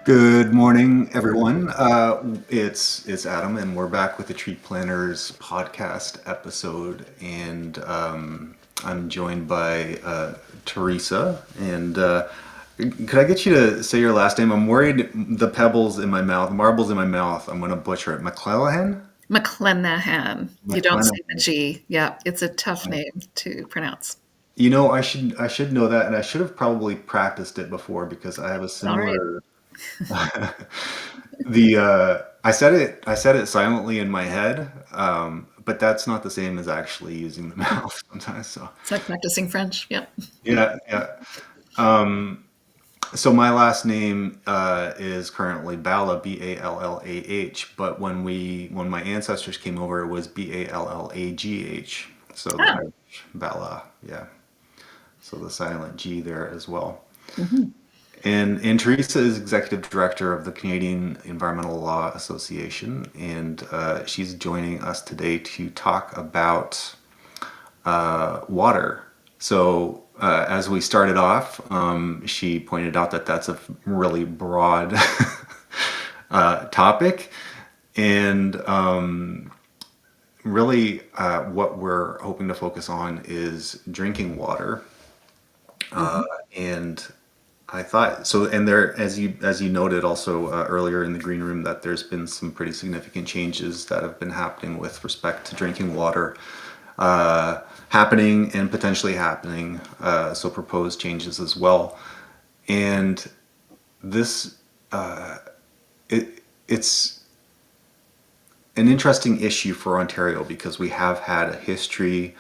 Good morning, everyone. It's Adam, and we're back with the Tree Planners podcast episode. And I'm joined by Teresa. And could I get you to say your last name? I'm worried the pebbles in my mouth, marbles in my mouth. I'm going to butcher it. McClellan. McClenahan. You don't say the McClellan. G. Yeah, it's a tough name to pronounce. I should know that, and I should have probably practiced it before because I have a All right. similar. I said it silently in my head, but that's not the same as actually using the mouth sometimes. So It's like practicing French. Yep. yeah, yeah. Um, so my last name is currently Balla, Ballah. But when my ancestors came over, it was Ballagh. So the Ah. Irish Balla, yeah. So the silent G there as well. Mhm. And Teresa is executive director of the Canadian Environmental Law Association, and she's joining us today to talk about water. So, as we started off, she pointed out that that's a really broad topic, and really what we're hoping to focus on is drinking water. Mhm. And I thought so, and there, as you noted also earlier in the green room, that there's been some pretty significant changes that have been happening with respect to drinking water, happening and potentially happening. So proposed changes as well, and this it's an interesting issue for Ontario because we have had a history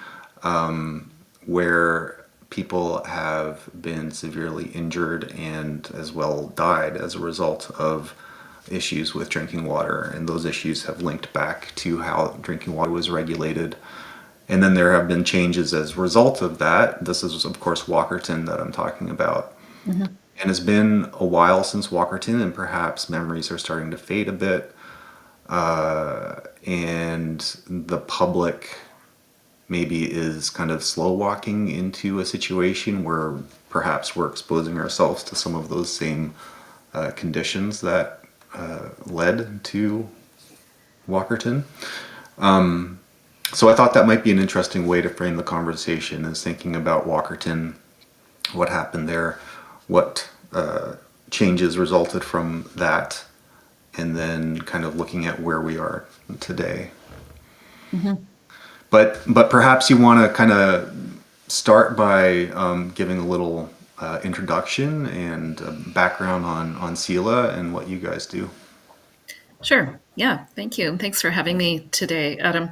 where people have been severely injured and as well died as a result of issues with drinking water. And those issues have linked back to how drinking water was regulated. And then there have been changes as a result of that. This is, of course, Walkerton that I'm talking about. Mhm. And it's been a while since Walkerton, and perhaps memories are starting to fade a bit. And the public maybe is kind of slow walking into a situation where perhaps we're exposing ourselves to some of those same conditions that led to Walkerton. So I thought that might be an interesting way to frame the conversation, is thinking about Walkerton, what happened there, what changes resulted from that, and then kind of looking at where we are today. Mhm. But perhaps you want to kind of start by giving a little introduction and background on SELA and what you guys do. Sure. Yeah. Thank you. And thanks for having me today, Adam.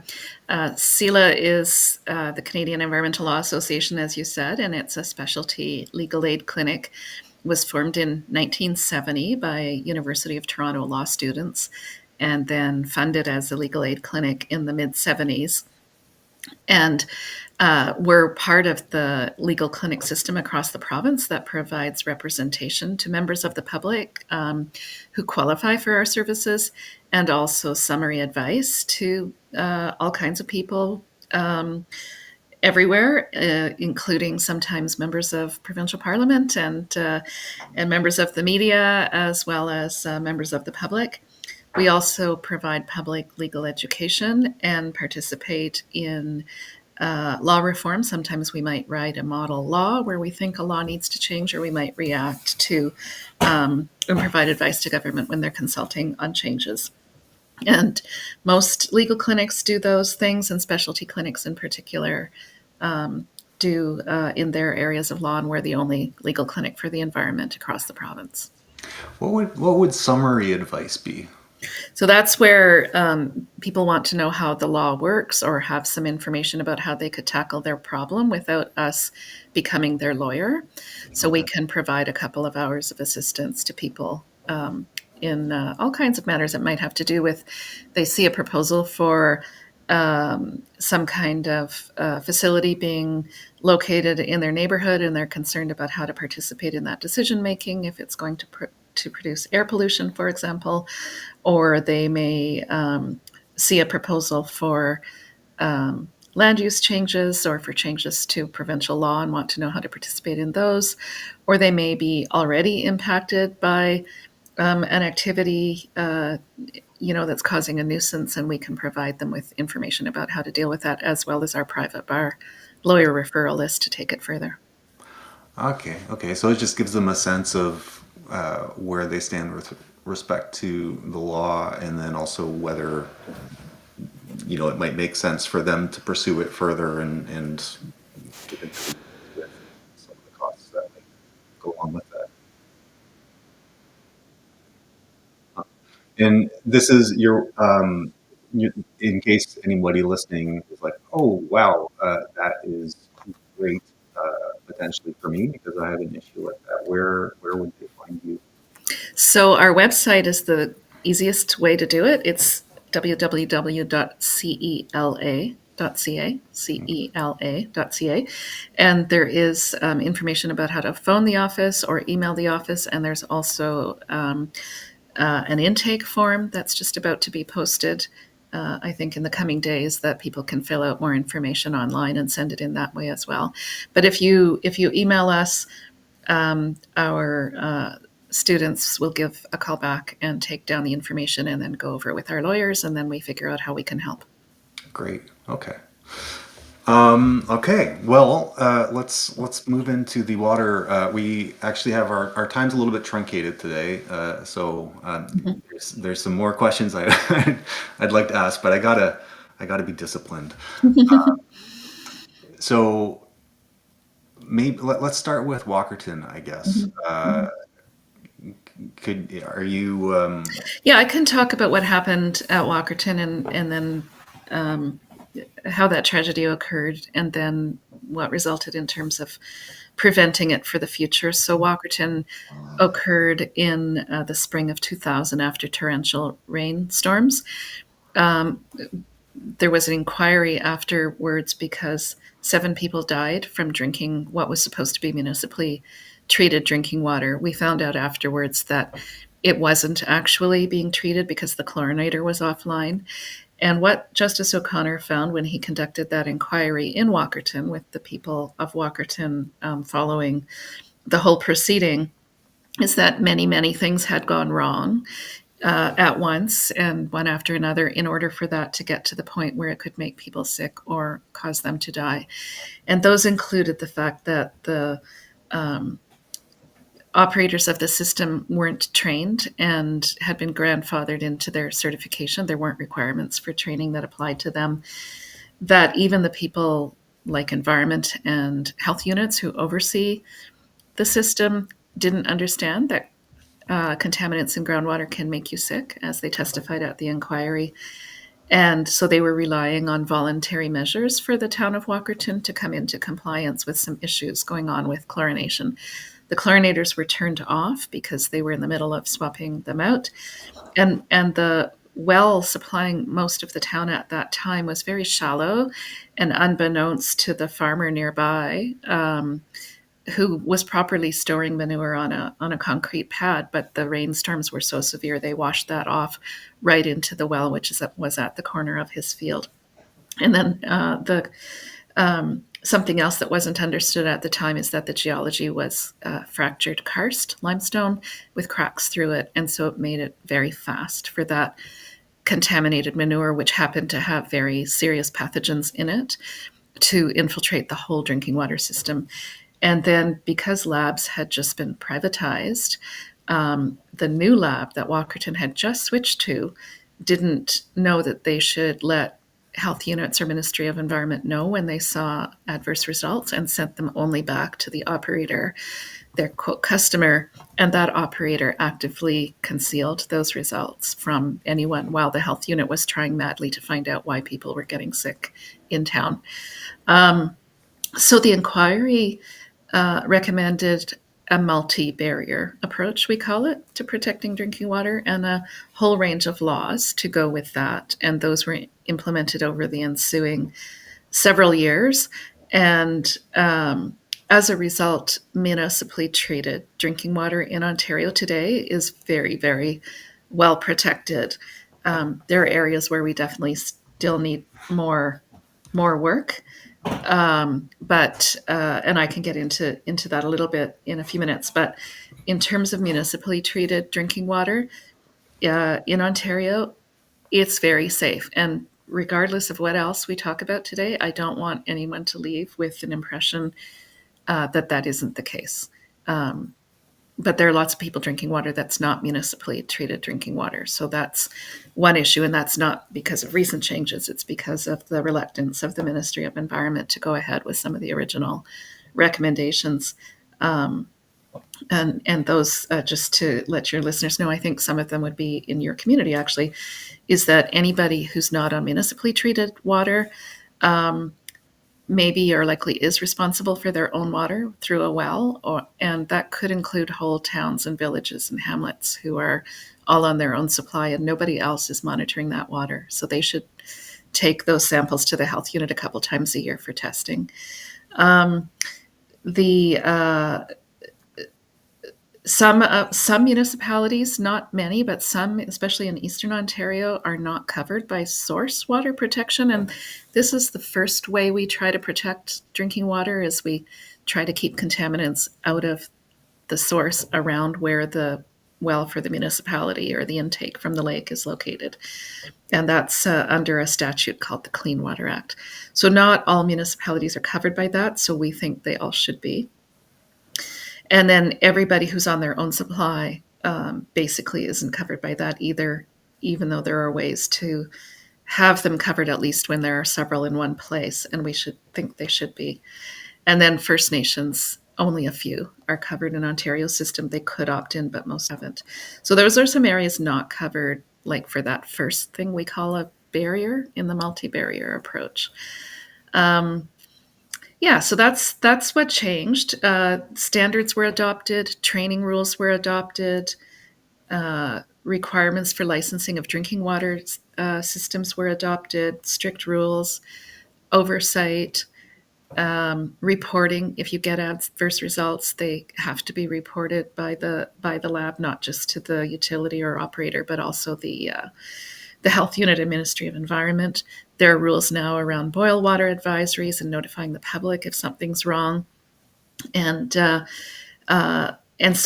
CELA is the Canadian Environmental Law Association, as you said, and it's a specialty legal aid clinic. It was formed in 1970 by University of Toronto law students and then funded as a legal aid clinic in the mid 70s. And we're part of the legal clinic system across the province that provides representation to members of the public who qualify for our services, and also summary advice to all kinds of people everywhere, including sometimes members of provincial parliament and members of the media, as well as members of the public. We also provide public legal education and participate in law reform. Sometimes we might write a model law where we think a law needs to change, or we might react to and provide advice to government when they're consulting on changes. And most legal clinics do those things, and specialty clinics in particular do in their areas of law, and we're the only legal clinic for the environment across the province. What would summary advice be? So that's where people want to know how the law works or have some information about how they could tackle their problem without us becoming their lawyer. So we Okay. can provide a couple of hours of assistance to people in all kinds of matters that might have to do with they see a proposal for some kind of facility being located in their neighborhood, and they're concerned about how to participate in that decision making if it's going to produce air pollution, for example, or they may see a proposal for land use changes or for changes to provincial law and want to know how to participate in those, or they may be already impacted by an activity, that's causing a nuisance, and we can provide them with information about how to deal with that, as well as our private bar lawyer referral list to take it further. Okay, okay. So it just gives them a sense of where they stand with respect to the law, and then also whether it might make sense for them to pursue it further and get into with some of the costs that might go along with that. And this is in case anybody listening is like, oh wow, that is great potentially for me because I have an issue like that. Where would they find you? So our website is the easiest way to do it. It's www.cela.ca, and there is information about how to phone the office or email the office, and there's also an intake form that's just about to be posted. I think in the coming days that people can fill out more information online and send it in that way as well. But if you email us, our students will give a call back and take down the information and then go over it with our lawyers, and then we figure out how we can help. Great. Okay. Okay. Well, let's move into the water. We actually have our time's a little bit truncated today, so Mhm. there's some more questions I'd like to ask, but I gotta be disciplined. So maybe let's start with Walkerton, I guess. Mhm. Mhm. Could are you Yeah, I can talk about what happened at Walkerton, and then um, how that tragedy occurred, and then what resulted in terms of preventing it for the future. So Walkerton occurred in the spring of 2000 after torrential rainstorms. Um, there was an inquiry afterwards because 7 people died from drinking what was supposed to be municipally treated drinking water. We found out afterwards that it wasn't actually being treated because the chlorinator was offline. And what Justice O'Connor found when he conducted that inquiry in Walkerton, with the people of Walkerton following the whole proceeding, is that many, many things had gone wrong at once and one after another in order for that to get to the point where it could make people sick or cause them to die. And those included the fact that the um, operators of the system weren't trained and had been grandfathered into their certification. There weren't requirements for training that applied to them. That even the people like environment and health units who oversee the system didn't understand that contaminants in groundwater can make you sick, as they testified at the inquiry. And so they were relying on voluntary measures for the town of Walkerton to come into compliance with some issues going on with chlorination. The chlorinators were turned off because they were in the middle of swapping them out. And the well supplying most of the town at that time was very shallow, and unbeknownst to the farmer nearby, who was properly storing manure on a concrete pad, but the rainstorms were so severe they washed that off right into the well, which was at the corner of his field. And then the something else that wasn't understood at the time is that the geology was fractured karst limestone with cracks through it, and so it made it very fast for that contaminated manure, which happened to have very serious pathogens in it, to infiltrate the whole drinking water system. And then because labs had just been privatized, the new lab that Walkerton had just switched to didn't know that they should let health units or Ministry of Environment know when they saw adverse results, and sent them only back to the operator, their quote customer, and that operator actively concealed those results from anyone while the health unit was trying madly to find out why people were getting sick in town. So the inquiry recommended a multi-barrier approach, we call it, to protecting drinking water, and a whole range of laws to go with that. And those were implemented over the ensuing several years. And as a result, municipally treated drinking water in Ontario today is very, very well protected. There are areas where we definitely still need more work, but and I can get into that a little bit in a few minutes. But In terms of municipally treated drinking water in Ontario, it's very safe. And regardless of what else we talk about today, I don't want anyone to leave with an impression that that isn't the case. Um, but there are lots of people drinking water that's not municipally treated drinking water. So that's one issue. And that's not because of recent changes, it's because of the reluctance of the Ministry of Environment to go ahead with some of the original recommendations. Um, and those, just to let your listeners know, I think some of them would be in your community actually, is that anybody who's not on municipally treated water um, maybe or likely is responsible for their own water through a well, and that could include whole towns and villages and hamlets who are all on their own supply and nobody else is monitoring that water. So they should take those samples to the health unit a couple times a year for testing. Um, the some municipalities, not many, but some, especially in Eastern Ontario, are not covered by source water protection. And this is the first way we try to protect drinking water is we try to keep contaminants out of the source around where the well for the municipality or the intake from the lake is located. And that's under a statute called the Clean Water Act. So not all municipalities are covered by that, so we think they all should be. And then everybody who's on their own supply basically isn't covered by that either, even though there are ways to have them covered at least when there are several in one place, and we should think they should be. And then First Nations, only a few are covered in Ontario's system. They could opt in, but most haven't. So those are some areas not covered, like for that first thing we call a barrier in the multi-barrier approach. Yeah, so that's what changed. Standards were adopted, training rules were adopted, requirements for licensing of drinking water systems were adopted, strict rules, oversight, reporting. If you get adverse results, they have to be reported by the lab, not just to the utility or operator, but also the health unit and Ministry of Environment. There are rules now around boil water advisories and notifying the public if something's wrong. And so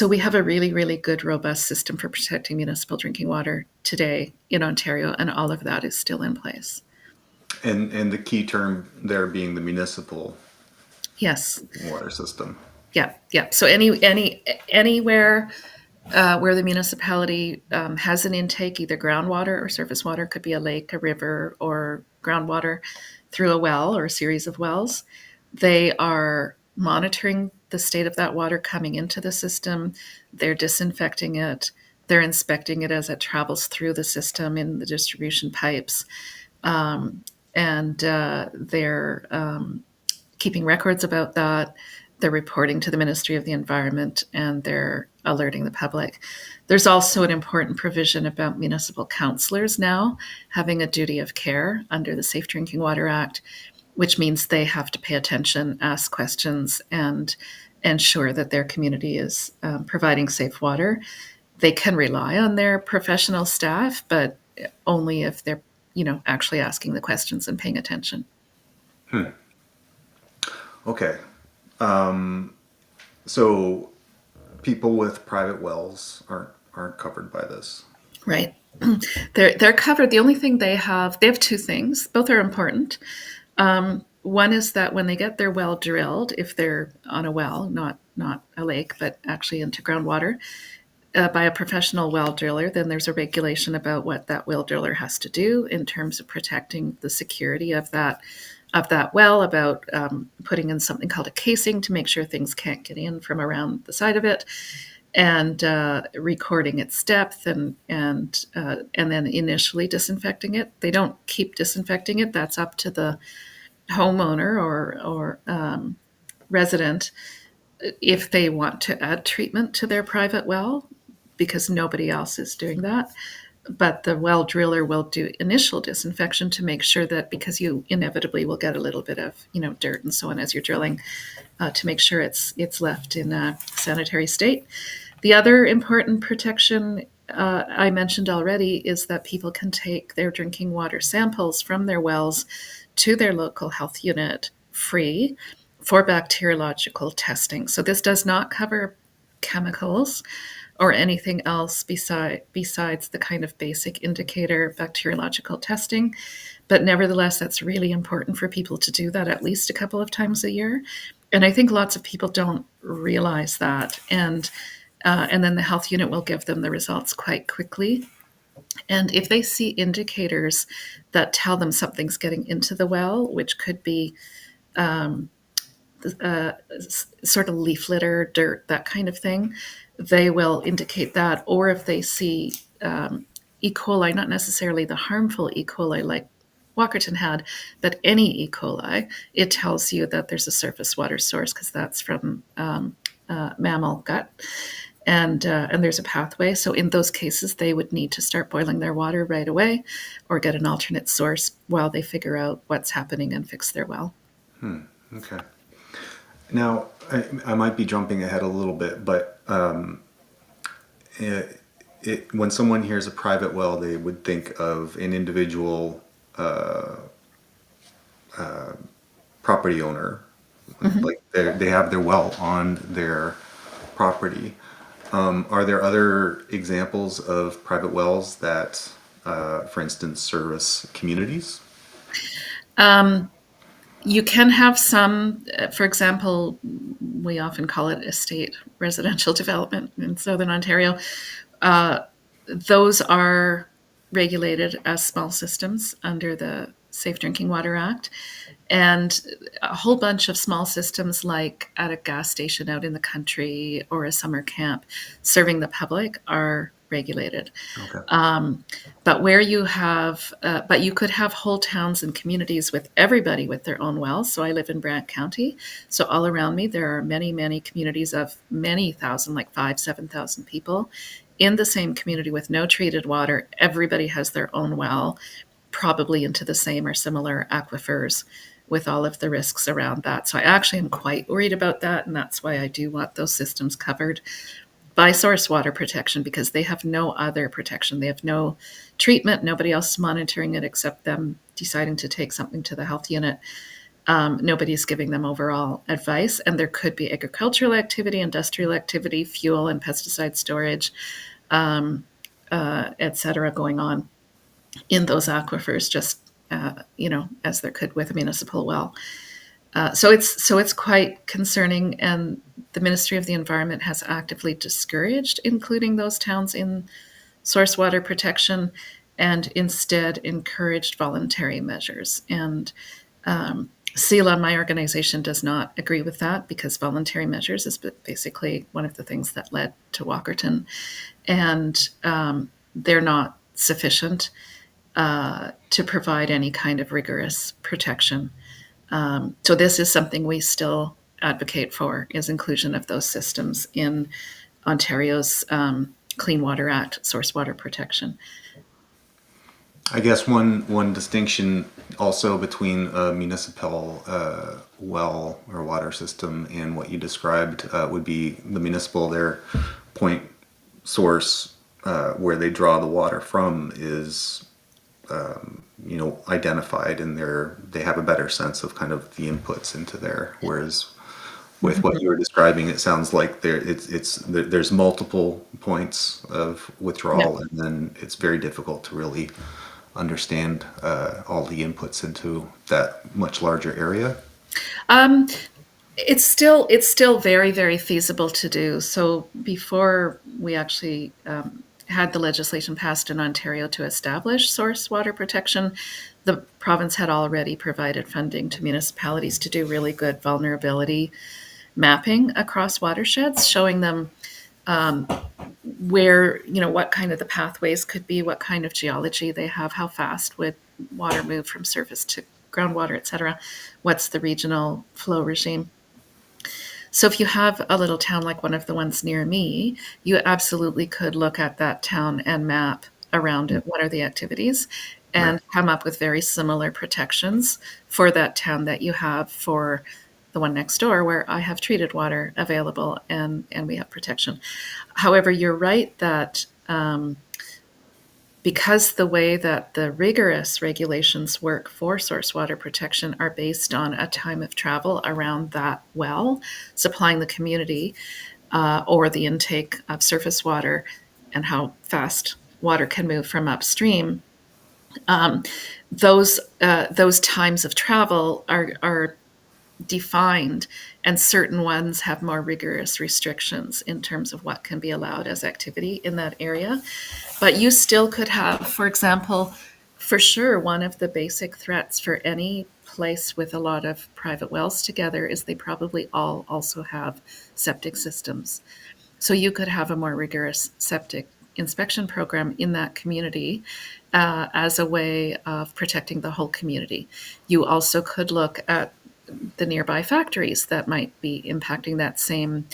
we have a really, really good, robust system for protecting municipal drinking water today in Ontario, and all of that is still in place. And the key term there being the municipal Yes. water system. Yeah, yeah. So anywhere where the municipality has an intake, either groundwater or surface water, could be a lake, a river, or groundwater through a well or a series of wells. They are monitoring the state of that water coming into the system. They're disinfecting it. They're inspecting it as it travels through the system in the distribution pipes. And they're keeping records about that. They're reporting to the Ministry of the Environment, and they're alerting the public. There's also an important provision about municipal councillors now having a duty of care under the Safe Drinking Water Act, which means they have to pay attention, ask questions, and ensure that their community is providing safe water. They can rely on their professional staff, but only if they're, actually asking the questions and paying attention. Okay. So people with private wells aren't covered by this. Right. They're covered. The only thing they have two things. Both are important. One is that when they get their well drilled, if they're on a well, not a lake, but actually into groundwater, by a professional well driller, then there's a regulation about what that well driller has to do in terms of protecting the security of that well, about putting in something called a casing to make sure things can't get in from around the side of it, and recording its depth, and then initially disinfecting it. They don't keep disinfecting it. That's up to the homeowner or resident if they want to add treatment to their private well, because nobody else is doing that. But the well driller will do initial disinfection to make sure that, because you inevitably will get a little bit of dirt and so on as you're drilling, to make sure it's left in a sanitary state. The other important protection I mentioned already is that people can take their drinking water samples from their wells to their local health unit free for bacteriological testing. So this does not cover chemicals or anything else besides the kind of basic indicator bacteriological testing. But nevertheless, that's really important for people to do that at least a couple of times a year. And I think lots of people don't realize that. And then the health unit will give them the results quite quickly. And if they see indicators that tell them something's getting into the well, which could be uh, sort of leaf litter, dirt, that kind of thing, they will indicate that. Or if they see E. coli, not necessarily the harmful E. coli like Walkerton had, but any E. coli, it tells you that there's a surface water source because that's from mammal gut. And there's a pathway. So in those cases, they would need to start boiling their water right away or get an alternate source while they figure out what's happening and fix their well. Okay. Now, I might be jumping ahead a little bit, but when someone hears a private well, they would think of an individual property owner. Mm-hmm. Like they have their well on their property. Are there other examples of private wells that, for instance, service communities? You can have some, for example, we often call it estate residential development in Southern Ontario. Those are regulated as small systems under the Safe Drinking Water Act. And a whole bunch of small systems, like at a gas station out in the country or a summer camp serving the public, are regulated. Okay. But where you have, but you could have whole towns and communities with everybody with their own wells. So I live in Brant County. So all around me, there are many, many communities of many thousand, like 7,000 people in the same community with no treated water. Everybody has their own well, probably into the same or similar aquifers, with all of the risks around that. So I actually am quite worried about that. And that's why I do want those systems covered by source water protection, because they have no other protection. They have no treatment. Nobody else is monitoring it except them deciding to take something to the health unit. Nobody's giving them overall advice. And there could be agricultural activity, industrial activity, fuel and pesticide storage, et cetera, going on in those aquifers, just as there could with a municipal well. So it's quite concerning, and the Ministry of the Environment has actively discouraged including those towns in source water protection, and instead encouraged voluntary measures. And SELA, my organization, does not agree with that, because voluntary measures is basically one of the things that led to Walkerton, and they're not sufficient to provide any kind of rigorous protection. So this is something we still advocate for, is inclusion of those systems in Ontario's Clean Water Act, source water protection. I guess one distinction also between a municipal well or water system and what you described would be the municipal, their point source where they draw the water from is identified, and they have a better sense of kind of the inputs into there. Whereas with what you were describing, it sounds like there's multiple points of withdrawal, Yep. and then it's very difficult to really understand all the inputs into that much larger area. Um, it's still very, very feasible to do. So before we actually had the legislation passed in Ontario to establish source water protection, the province had already provided funding to municipalities to do really good vulnerability mapping across watersheds, showing them where, what kind of the pathways could be, what kind of geology they have, how fast would water move from surface to groundwater, et cetera, what's the regional flow regime. So if you have a little town like one of the ones near me, you absolutely could look at that town and map around it. What are the activities? Right. And come up with very similar protections for that town that you have for the one next door, where I have treated water available and we have protection. However, you're right that because the way that the rigorous regulations work for source water protection are based on a time of travel around that well, supplying the community, or the intake of surface water and how fast water can move from upstream, um, those times of travel are defined, and certain ones have more rigorous restrictions in terms of what can be allowed as activity in that area. But you still could have, for example, for sure, one of the basic threats for any place with a lot of private wells together is they probably all also have septic systems. So you could have a more rigorous septic inspection program in that community as a way of protecting the whole community. You also could look at the nearby factories that might be impacting that same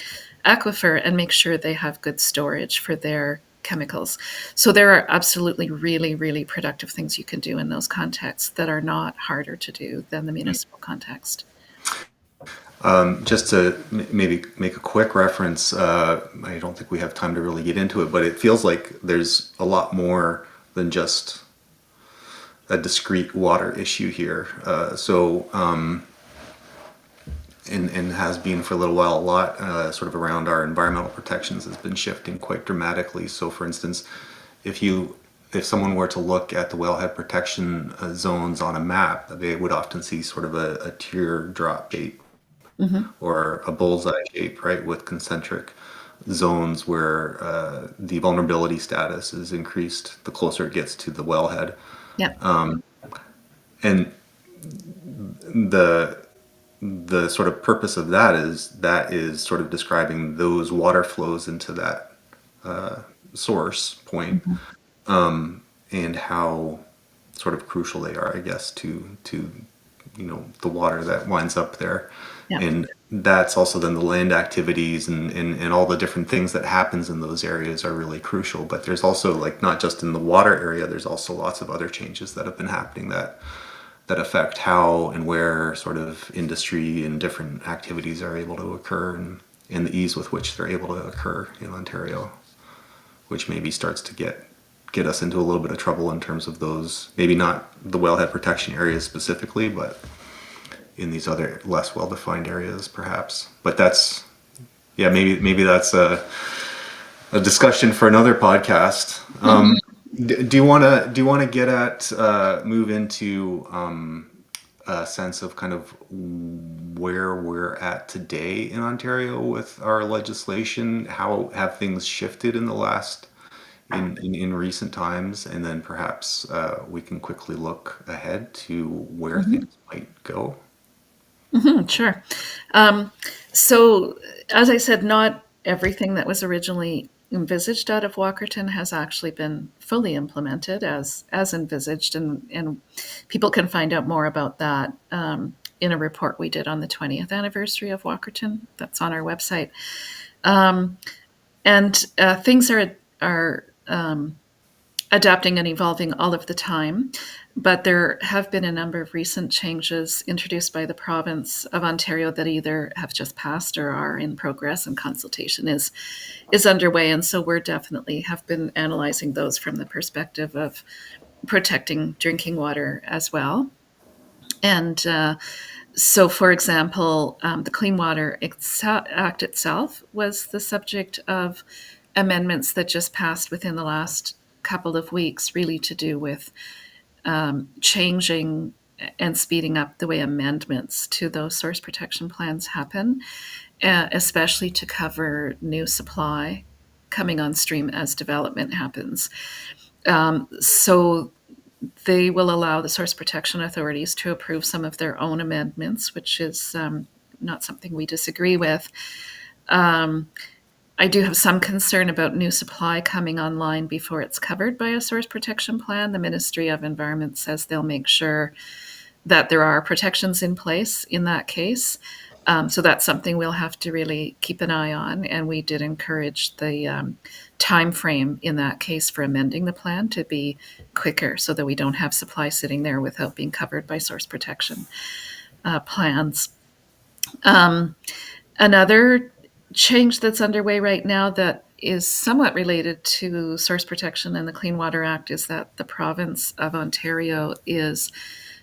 aquifer and make sure they have good storage for their chemicals. So there are absolutely really, really productive things you can do in those contexts that are not harder to do than the municipal context. Just to maybe make a quick reference, I don't think we have time to really get into it, but it feels like there's a lot more than just a discrete water issue here. And has been for a little while, a lot sort of around our environmental protections has been shifting quite dramatically. So for instance, if someone were to look at the wellhead protection zones on a map, they would often see sort of a teardrop shape Mm-hmm. or a bullseye shape, right, with concentric zones where the vulnerability status is increased the closer it gets to the wellhead. Yep. And the the sort of purpose of that is sort of describing those water flows into that source point, Mm-hmm. and how sort of crucial they are, I guess, to the water that winds up there. Yep. And that's also then the land activities and all the different things that happens in those areas are really crucial. But there's also, like, not just in the water area, there's also lots of other changes that have been happening that affect how and where sort of industry and different activities are able to occur, and the ease with which they're able to occur in Ontario, which maybe starts to get us into a little bit of trouble in terms of those, maybe not the wellhead protection areas specifically, but in these other less well-defined areas perhaps. But that's, yeah, maybe that's a discussion for another podcast. Do you want to get at move into a sense of kind of where we're at today in Ontario with our legislation? How have things shifted in the last in recent times, and then perhaps we can quickly look ahead to where Mm-hmm. things might go. Mm-hmm. Sure. Um, so, as I said, not everything that was originally envisaged out of Walkerton has actually been fully implemented as envisaged, and people can find out more about that in a report we did on the 20th anniversary of Walkerton. That's on our website. Um, and things are adapting and evolving all of the time. But there have been a number of recent changes introduced by the province of Ontario that either have just passed or are in progress, and consultation is underway. And so we're definitely have been analyzing those from the perspective of protecting drinking water as well. And so, for example, the Clean Water Act itself was the subject of amendments that just passed within the last couple of weeks, really to do with changing and speeding up the way amendments to those source protection plans happen, especially to cover new supply coming on stream as development happens. So they will allow the source protection authorities to approve some of their own amendments, which is not something we disagree with. Um, I do have some concern about new supply coming online before it's covered by a source protection plan. The Ministry of Environment says they'll make sure that there are protections in place in that case. So that's something we'll have to really keep an eye on. And we did encourage the time frame in that case for amending the plan to be quicker, so that we don't have supply sitting there without being covered by source protection plans. Another change that's underway right now that is somewhat related to source protection and the Clean Water Act is that the province of Ontario is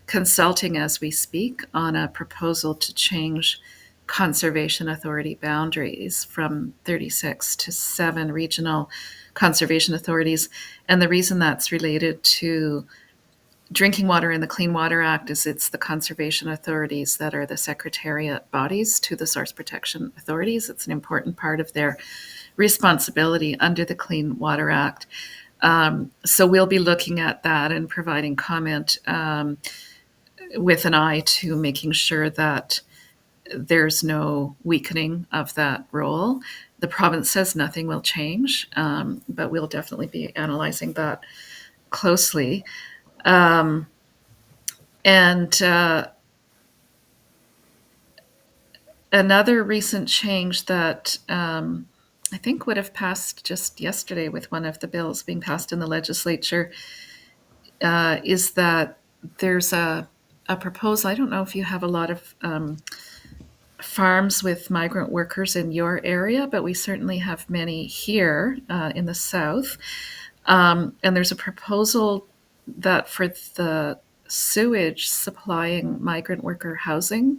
consulting as we speak on a proposal to change conservation authority boundaries from 36 to 7 regional conservation authorities. And the reason that's related to drinking water in the Clean Water Act is it's the conservation authorities that are the secretariat bodies to the source protection authorities. It's an important part of their responsibility under the Clean Water Act. So we'll be looking at that and providing comment with an eye to making sure that there's no weakening of that role. The province says nothing will change, but we'll definitely be analyzing that closely. And another recent change that I think would have passed just yesterday with one of the bills being passed in the legislature is that there's a proposal. I don't know if you have a lot of farms with migrant workers in your area, but we certainly have many here in the south. And there's a proposal that for the sewage supplying migrant worker housing,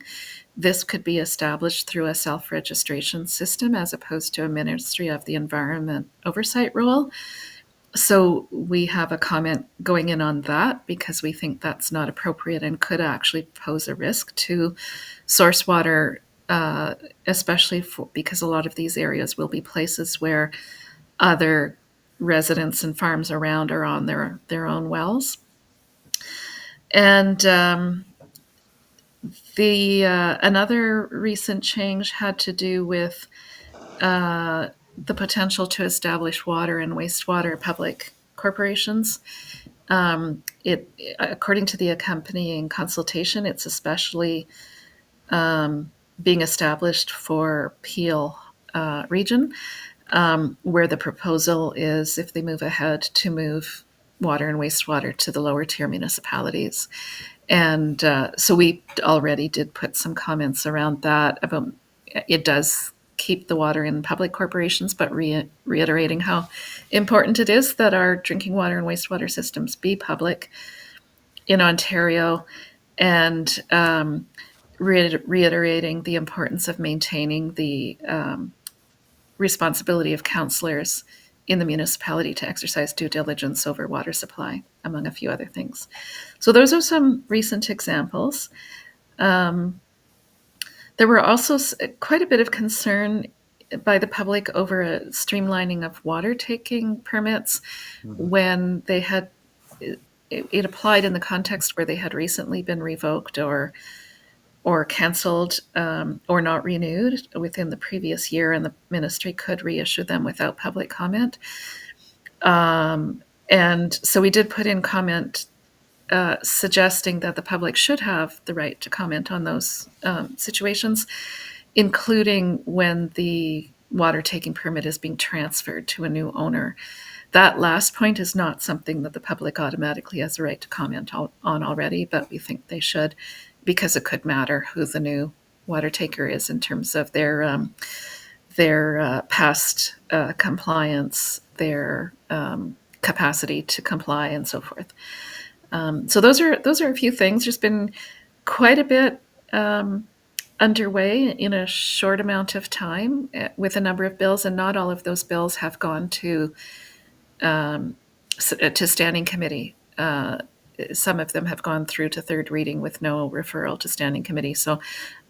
this could be established through a self-registration system as opposed to a Ministry of the Environment oversight role. So we have a comment going in on that because we think that's not appropriate and could actually pose a risk to source water, especially because a lot of these areas will be places where other residents and farms around are on their own wells. And the another recent change had to do with the potential to establish water and wastewater public corporations. According to the accompanying consultation, it's especially being established for Peel region, where the proposal is, if they move ahead, to move water and wastewater to the lower tier municipalities. And so we already did put some comments around that about it does keep the water in public corporations, but reiterating how important it is that our drinking water and wastewater systems be public in Ontario, and reiterating the importance of maintaining the responsibility of councillors in the municipality to exercise due diligence over water supply, among a few other things. So those are some recent examples. There were also quite a bit of concern by the public over a streamlining of water taking permits when they had it applied in the context where they had recently been revoked or canceled or not renewed within the previous year, and the ministry could reissue them without public comment. And so we did put in comment suggesting that the public should have the right to comment on those situations, including when the water taking permit is being transferred to a new owner. That last point is not something that the public automatically has the right to comment on already, but we think they should, because it could matter who the new water taker is in terms of their past compliance, their capacity to comply, and so forth. So those are a few things. There's been quite a bit underway in a short amount of time with a number of bills, and not all of those bills have gone to standing committee. Some of them have gone through to third reading with no referral to standing committee. So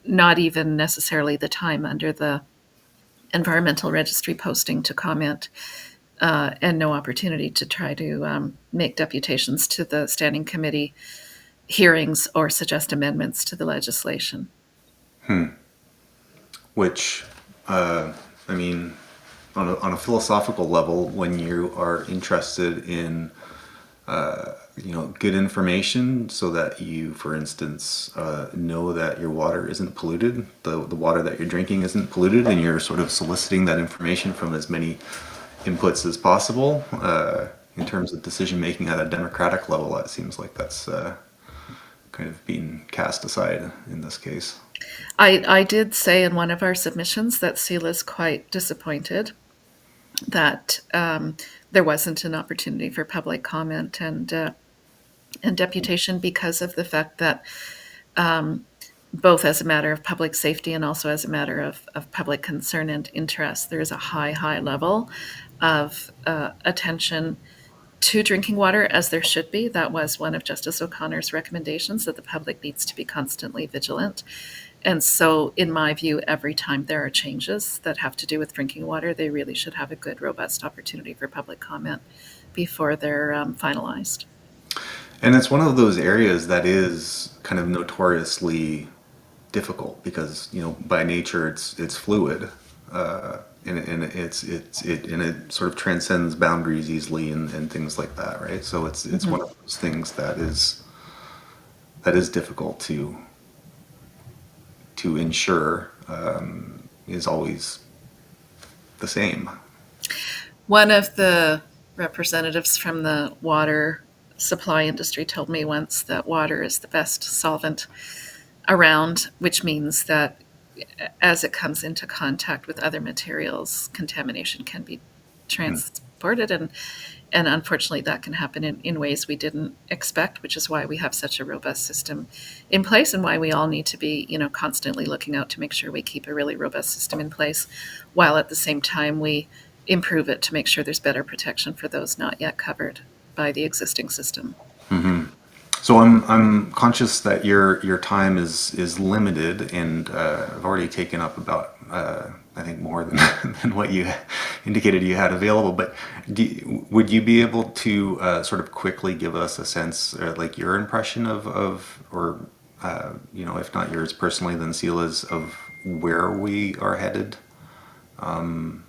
not even necessarily the time under the environmental registry posting to comment, and no opportunity to try to make deputations to the standing committee hearings or suggest amendments to the legislation. Which, I mean, on a philosophical level, when you are interested in good information, so that you, for instance, know that your water isn't polluted, the water that you're drinking isn't polluted, and you're sort of soliciting that information from as many inputs as possible in terms of decision making at a democratic level. It seems like that's kind of being cast aside in this case. I did say in one of our submissions that CELA's quite disappointed that there wasn't an opportunity for public comment and deputation, because of the fact that both as a matter of public safety and also as a matter of public concern and interest. There is a high level of attention to drinking water, as there should be. That was one of Justice O'Connor's recommendations, that the public needs to be constantly vigilant. And so, in my view, every time there are changes that have to do with drinking water, they really should have a good, robust opportunity for public comment before they're finalized. And it's one of those areas that is kind of notoriously difficult because, by nature it's fluid, and it sort of transcends boundaries easily and things like that, right? So it's one of those things that is difficult to ensure, is always the same. One of the representatives from the water supply industry told me once that water is the best solvent around, which means that as it comes into contact with other materials, contamination can be transported, and unfortunately that can happen in ways we didn't expect, which is why we have such a robust system in place and why we all need to be, constantly looking out to make sure we keep a really robust system in place, while at the same time we improve it to make sure there's better protection for those not yet covered by the existing system. So I'm conscious that your time is limited, and I've already taken up about, I think, more than than what you indicated you had available. But would you be able to sort of quickly give us a sense, like your impression of or if not yours personally, then Sela's, of where we are headed, in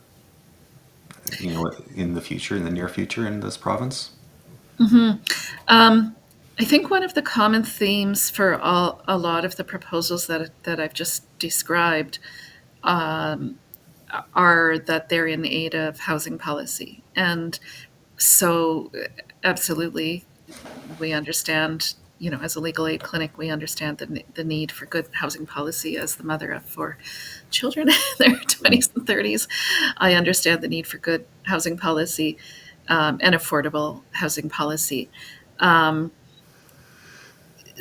the future, in the near future, in this province? I think one of the common themes for a lot of the proposals that I've just described are that they're in aid of housing policy. And so, absolutely, we understand, as a legal aid clinic, we understand the need for good housing policy. As the mother of four children in their 20s and 30s, I understand the need for good housing policy, and affordable housing policy. Um,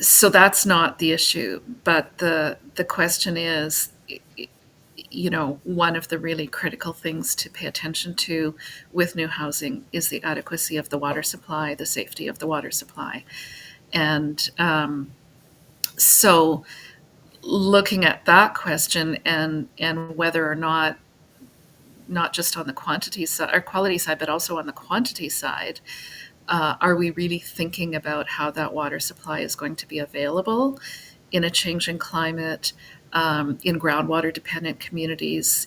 so that's not the issue, but the question is, one of the really critical things to pay attention to with new housing is the adequacy of the water supply, the safety of the water supply. And so looking at that question, and whether or not just on the quantity side or quality side, but also on the quantity side, are we really thinking about how that water supply is going to be available in a changing climate, in groundwater dependent communities,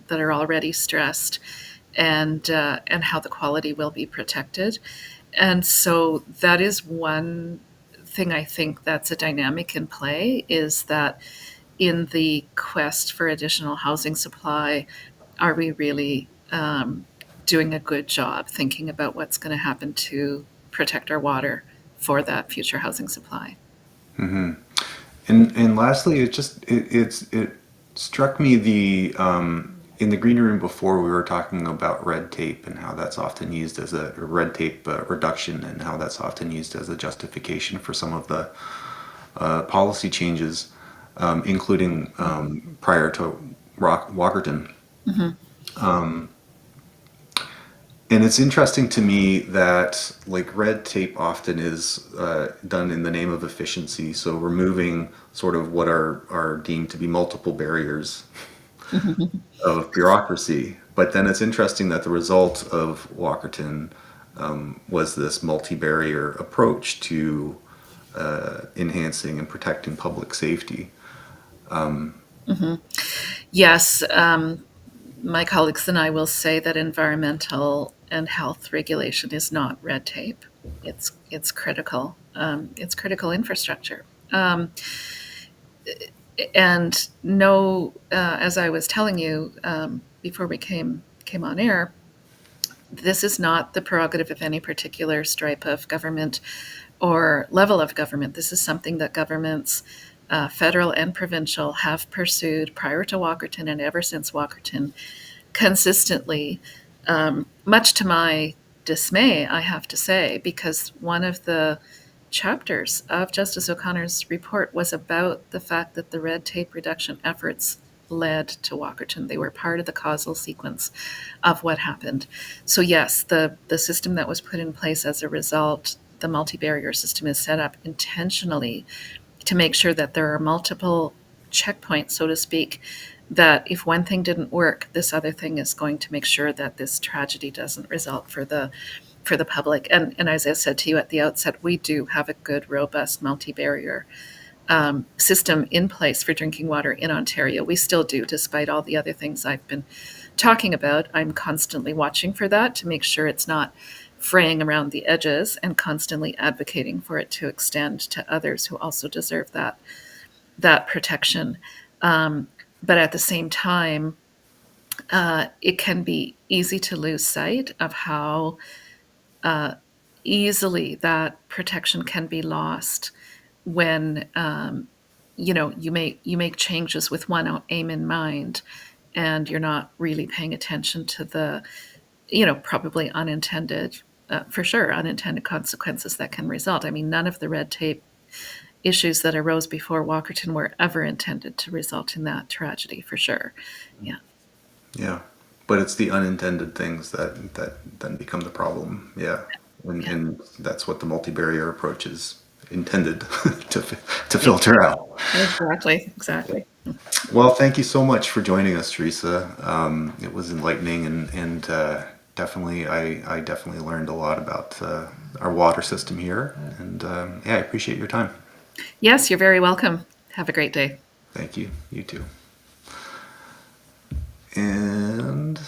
that are already stressed, and how the quality will be protected. And so that is one thing I think that's a dynamic in play, is that in the quest for additional housing supply, are we really doing a good job thinking about what's going to happen to protect our water for that future housing supply? And lastly, it struck me, the in the green room before, we were talking about red tape and how that's often used as a red tape reduction, and how that's often used as a justification for some of the policy changes, including prior to Walkerton. And it's interesting to me that, like, red tape often is done in the name of efficiency, so removing sort of what are deemed to be multiple barriers of bureaucracy. But then it's interesting that the result of Walkerton was this multi-barrier approach to enhancing and protecting public safety. Yes, my colleagues and I will say that environmental and health regulation is not red tape. It's critical. It's critical infrastructure. And no, as I was telling you before we came on air, this is not the prerogative of any particular stripe of government or level of government. This is something that governments, federal and provincial, have pursued prior to Walkerton and ever since Walkerton, consistently, much to my dismay, I have to say, because one of the chapters of Justice O'Connor's report was about the fact that the red tape reduction efforts led to Walkerton. They were part of the causal sequence of what happened. So yes, the system that was put in place as a result, the multi-barrier system, is set up intentionally to make sure that there are multiple checkpoints, so to speak, that if one thing didn't work, this other thing is going to make sure that this tragedy doesn't result for the public. And as I said to you at the outset, we do have a good, robust multi-barrier system in place for drinking water in Ontario. We still do, despite all the other things I've been talking about. I'm constantly watching for that to make sure it's not fraying around the edges, and constantly advocating for it to extend to others who also deserve that protection. But at the same time, it can be easy to lose sight of how easily that protection can be lost when you make changes with one aim in mind, and you're not really paying attention to the probably unintended, for sure, unintended consequences that can result. I mean, none of the red tape issues that arose before Walkerton were ever intended to result in that tragedy, for sure. Yeah. Yeah, but it's the unintended things that then become the problem. Yeah, Yeah. and that's what the multi-barrier approach is intended to Yeah. filter out. Exactly. Exactly. Well, thank you so much for joining us, Teresa. It was enlightening, and definitely, I definitely learned a lot about our water system here, and yeah, I appreciate your time. Yes, you're very welcome. Have a great day. Thank you. You too. And